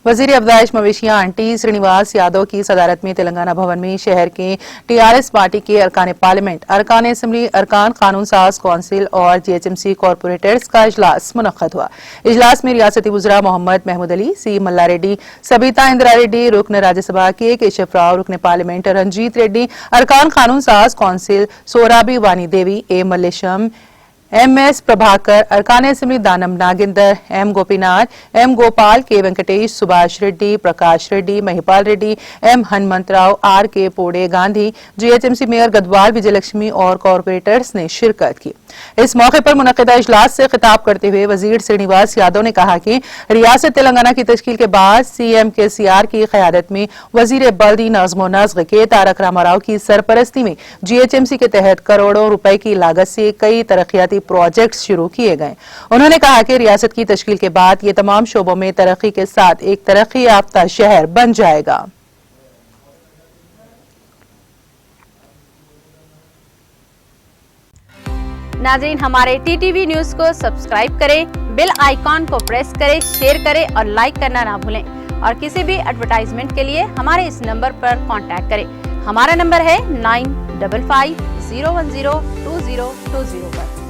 वजीर अफजाइश मवेशियां आंटी श्रीनिवास यादव की सदारत में तेलंगाना भवन में शहर के टीआरएस पार्टी के अरकान पार्लियामेंट, अरकान असम्बली, अरकान कानून साज कौंसिल और जीएचएमसी कॉरपोरेटर्स का इजलास मुनक्कद हुआ। इजलास में रियासती वज़रा मोहम्मद महमूद अली, सी मल्ला रेड्डी, सबीता इंदिरा रेड्डी, रुकन राज्यसभा के केशव राव, रुकन पार्लियामेंट रंजीत रेड्डी, अरकान कानून साज कौंसिल सोराबी वानी देवी, ए मल्लेशम, एमएस प्रभाकर, अरकान असम्बली दानम नागेंदर, एम गोपीनाथ, एम गोपाल, के वेंकटेश, सुभाष रेड्डी, प्रकाश रेड्डी, महिपाल रेड्डी, एम हनुमंतराव, आर के पोडे गांधी, जीएचएमसी मेयर गदवाल विजयलक्ष्मी और कॉरपोरेटर्स ने शिरकत की। इस मौके पर मुनक्किदा इजलास से खिताब करते हुए वजीर श्रीनिवास यादव ने कहा कि रियासत तेलंगाना की तश्कील के बाद सीएम केसीआर की क़यादत में वजीर बल्दी नज़्म व नस्क़ के तारक रामाराव की सरपरस्ती में जीएचएमसी के तहत करोड़ों रुपए की लागत से कई तरक्याती प्रोजेक्ट शुरू किए गए। उन्होंने कहा कि रियासत की तश्कील के बाद ये तमाम शोबों में तरक्की के साथ एक तरक्की याफ्ता शहर बन जाएगा। नाज़रीन, हमारे टीटीवी न्यूज़ को सब्सक्राइब करें, बेल आइकॉन को प्रेस करें, शेयर करें और लाइक करना ना भूलें। और किसी भी एडवर्टाइजमेंट के लिए हमारे इस नंबर पर कांटेक्ट करें। हमारा नंबर है 9550102020 पर।